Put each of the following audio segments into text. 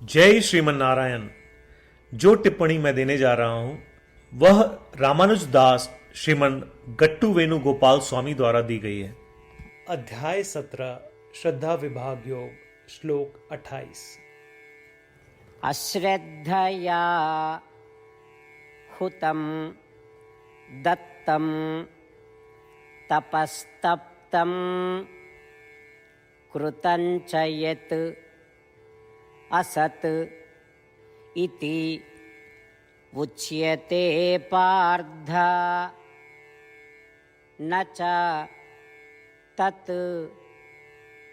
जय श्रीमन नारायण। जो टिप्पणी मैं देने जा रहा हूं वह रामानुज दास श्रीमन गट्टू वेणुगोपाल स्वामी द्वारा दी गई है। अध्याय 17 श्रद्धा विभाग योग श्लोक 28। अश्रद्धया हुतं दत्तं तपस्तप्तं कृतं च यत् असत् इति उच्यते पार्थ न च तत्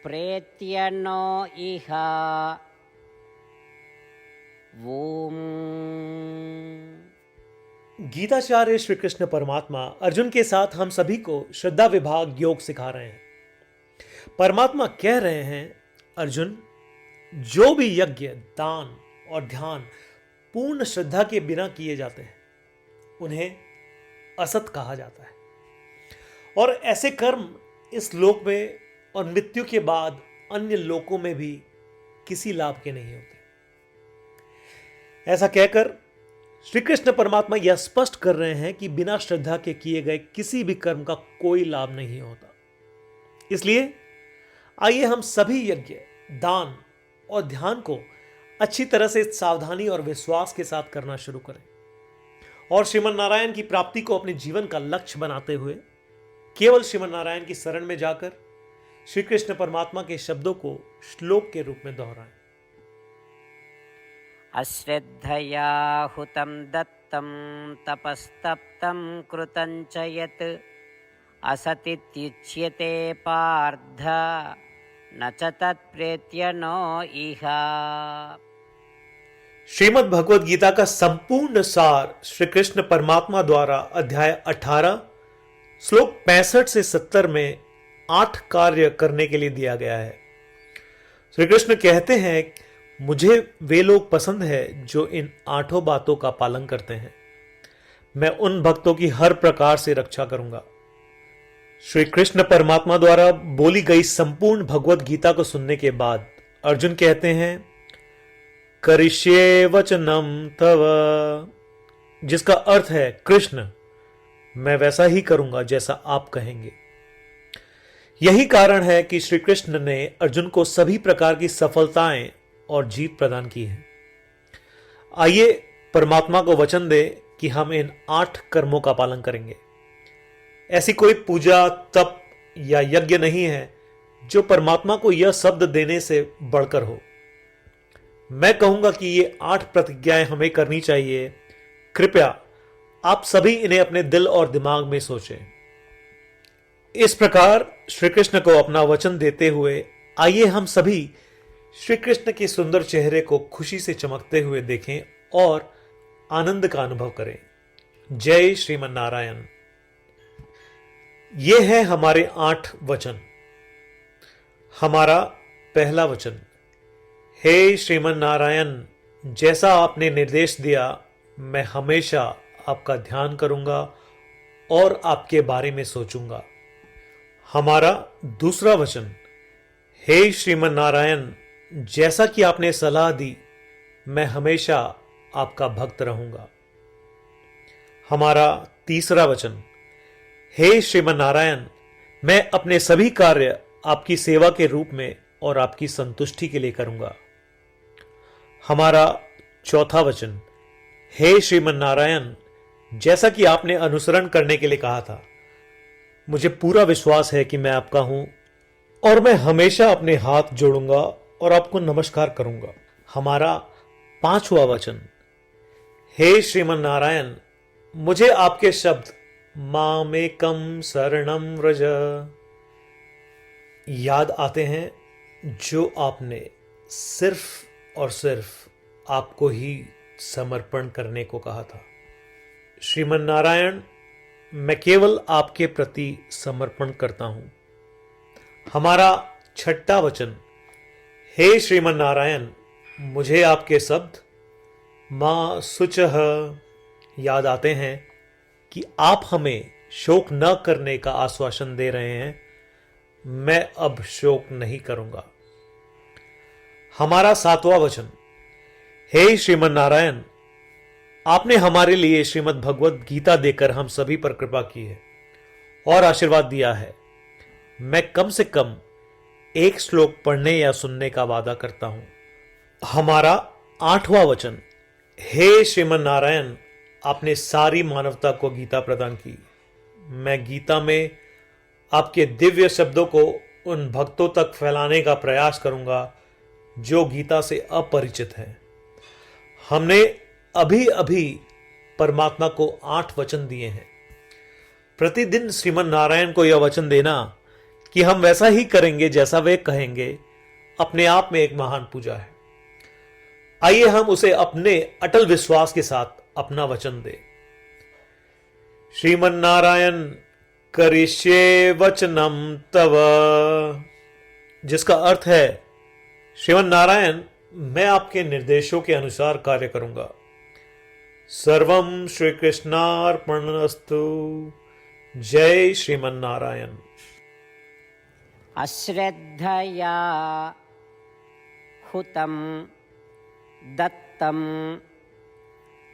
प्रेत्यनो इह। ओम। गीताचार्य श्री कृष्ण परमात्मा अर्जुन के साथ हम सभी को श्रद्धा विभाग योग सिखा रहे हैं। परमात्मा कह रहे हैं, अर्जुन, जो भी यज्ञ, दान और ध्यान पूर्ण श्रद्धा के बिना किए जाते हैं उन्हें असत कहा जाता है, और ऐसे कर्म इस लोक में और मृत्यु के बाद अन्य लोकों में भी किसी लाभ के नहीं होते। ऐसा कहकर श्री कृष्ण परमात्मा यह स्पष्ट कर रहे हैं कि बिना श्रद्धा के किए गए किसी भी कर्म का कोई लाभ नहीं होता। इसलिए आइए हम सभी यज्ञ, दान और ध्यान को अच्छी तरह से सावधानी और विश्वास के साथ करना शुरू करें और श्रीमन नारायण की प्राप्ति को अपने जीवन का लक्ष्य बनाते हुए केवल श्रीमन नारायण की शरण में जाकर श्री कृष्ण परमात्मा के शब्दों को श्लोक के रूप में दोहराएं। अश्रद्धया हुतं दत्तं तपस्तप्तं कृतं च यत् असतित्युच्यते पार्थ न च तत्प्रेत्यनो इह। श्रीमद् भगवद गीता का संपूर्ण सार श्री कृष्ण परमात्मा द्वारा अध्याय 18 श्लोक 65 से 70 में 8 कार्य करने के लिए दिया गया है। श्री कृष्ण कहते हैं, मुझे वे लोग पसंद है जो इन 8 बातों का पालन करते हैं। मैं उन भक्तों की हर प्रकार से रक्षा करूंगा। श्री कृष्ण परमात्मा द्वारा बोली गई संपूर्ण भगवत गीता को सुनने के बाद अर्जुन कहते हैं, करिष्ये वचनम तव, जिसका अर्थ है, कृष्ण, मैं वैसा ही करूंगा जैसा आप कहेंगे। यही कारण है कि श्री कृष्ण ने अर्जुन को सभी प्रकार की सफलताएं और जीत प्रदान की है। आइए परमात्मा को वचन दे कि हम इन 8 कर्मों का पालन करेंगे। ऐसी कोई पूजा, तप या यज्ञ नहीं है जो परमात्मा को यह शब्द देने से बढ़कर हो। मैं कहूंगा कि ये 8 प्रतिज्ञाएं हमें करनी चाहिए। कृपया आप सभी इन्हें अपने दिल और दिमाग में सोचें। इस प्रकार श्री कृष्ण को अपना वचन देते हुए आइए हम सभी श्री कृष्ण के सुंदर चेहरे को खुशी से चमकते हुए देखें और आनंद का अनुभव करें। जय श्रीमन नारायण। ये है हमारे 8 वचन। हमारा पहला वचन, हे श्रीमन नारायण, जैसा आपने निर्देश दिया मैं हमेशा आपका ध्यान करूंगा और आपके बारे में सोचूंगा। हमारा दूसरा वचन, हे श्रीमन नारायण, जैसा कि आपने सलाह दी मैं हमेशा आपका भक्त रहूंगा। हमारा तीसरा वचन, हे श्रीमन नारायण, मैं अपने सभी कार्य आपकी सेवा के रूप में और आपकी संतुष्टि के लिए करूंगा। हमारा चौथा वचन, हे श्रीमन नारायण, जैसा कि आपने अनुसरण करने के लिए कहा था, मुझे पूरा विश्वास है कि मैं आपका हूं और मैं हमेशा अपने हाथ जोड़ूंगा और आपको नमस्कार करूंगा। हमारा पांचवा वचन, हे श्रीमन नारायण, मुझे आपके शब्द मामेकम शरणम व्रज याद आते हैं जो आपने सिर्फ और सिर्फ आपको ही समर्पण करने को कहा था। श्रीमन नारायण, मैं केवल आपके प्रति समर्पण करता हूं। हमारा छठा वचन, हे श्रीमन नारायण, मुझे आपके शब्द मां शुचः याद आते हैं कि आप हमें शोक न करने का आश्वासन दे रहे हैं। मैं अब शोक नहीं करूंगा। हमारा 7वां वचन, हे श्रीमन नारायण, आपने हमारे लिए श्रीमद् भगवत गीता देकर हम सभी पर कृपा की है और आशीर्वाद दिया है। मैं कम से कम एक श्लोक पढ़ने या सुनने का वादा करता हूं। हमारा 8वां वचन। हे श्रीमन नारायण, आपने सारी मानवता को गीता प्रदान की। मैं गीता में आपके दिव्य शब्दों को उन भक्तों तक फैलाने का प्रयास करूंगा जो गीता से अपरिचित हैं। हमने अभी अभी परमात्मा को 8 वचन दिए हैं। प्रतिदिन श्रीमन नारायण को यह वचन देना कि हम वैसा ही करेंगे जैसा वे कहेंगे, अपने आप में एक महान पूजा है। आइए हम उसे अपने अटल विश्वास के साथ अपना वचन दें। श्रीमन नारायण करिष्ये वचनम तव, जिसका अर्थ है, श्रीमन नारायण, मैं आपके निर्देशों के अनुसार कार्य करूंगा। सर्वम श्री कृष्णार्पणमस्तु। जय श्रीमन नारायण। अश्रद्धया हुतं दत्तं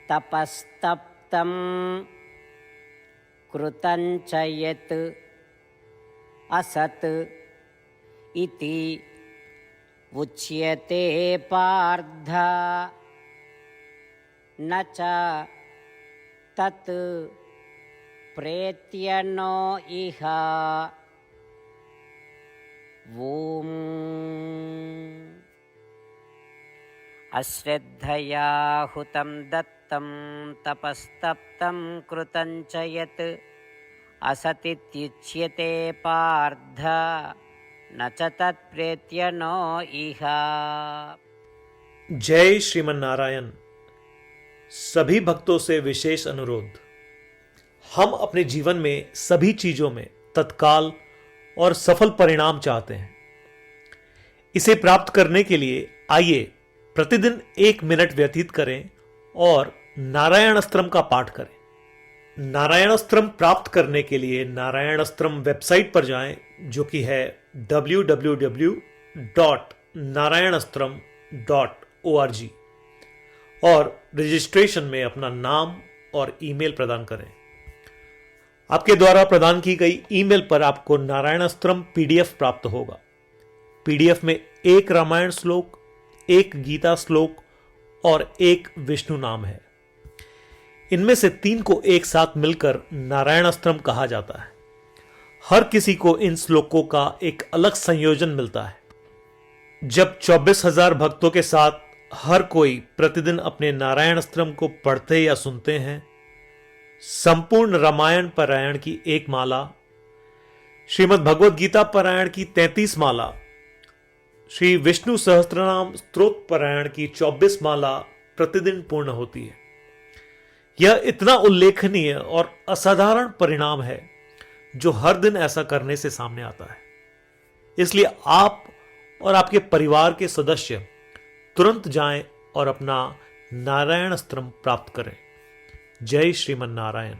तपस्तप्तं कृतं च यत् असत् इति उच्यते पार्थ न च तत् प्रेत्य नो इह। ॐ अश्रद्धया हुतं दत्तं तपस्तप्तं कृतं च यत् असतित्युच्यते पार्थ न च तत्प्रेत्य नो इह। जय श्रीमन नारायण। सभी भक्तों से विशेष अनुरोध। हम अपने जीवन में सभी चीजों में तत्काल और सफल परिणाम चाहते हैं। इसे प्राप्त करने के लिए आइए प्रतिदिन 1 मिनट व्यतीत करें और नारायण अस्त्रम का पाठ करें। नारायण अस्त्रम प्राप्त करने के लिए नारायण अस्त्रम वेबसाइट पर जाएं, जो कि है www.narayanastram.org, और रजिस्ट्रेशन में अपना नाम और ईमेल प्रदान करें। आपके द्वारा प्रदान की गई ईमेल पर आपको नारायण अस्त्रम पीडीएफ प्राप्त होगा। पीडीएफ में 1 रामायण श्लोक, 1 गीता श्लोक और 1 विष्णु नाम है। इनमें से 3 को एक साथ मिलकर नारायण अस्त्रम कहा जाता है। हर किसी को इन श्लोकों का एक अलग संयोजन मिलता है। जब 24,000 भक्तों के साथ हर कोई प्रतिदिन अपने नारायण अस्त्रम को पढ़ते या सुनते हैं, संपूर्ण रामायण पारायण की 1 माला, श्रीमद् भगवद गीता पारायण की 33 माला, श्री विष्णु सहस्त्रनाम स्तोत्र पारायण की 24 माला प्रतिदिन पूर्ण होती है। यह इतना उल्लेखनीय और असाधारण परिणाम है जो हर दिन ऐसा करने से सामने आता है। इसलिए आप और आपके परिवार के सदस्य तुरंत जाएं और अपना नारायण अस्त्रम प्राप्त करें। जय श्रीमन नारायण।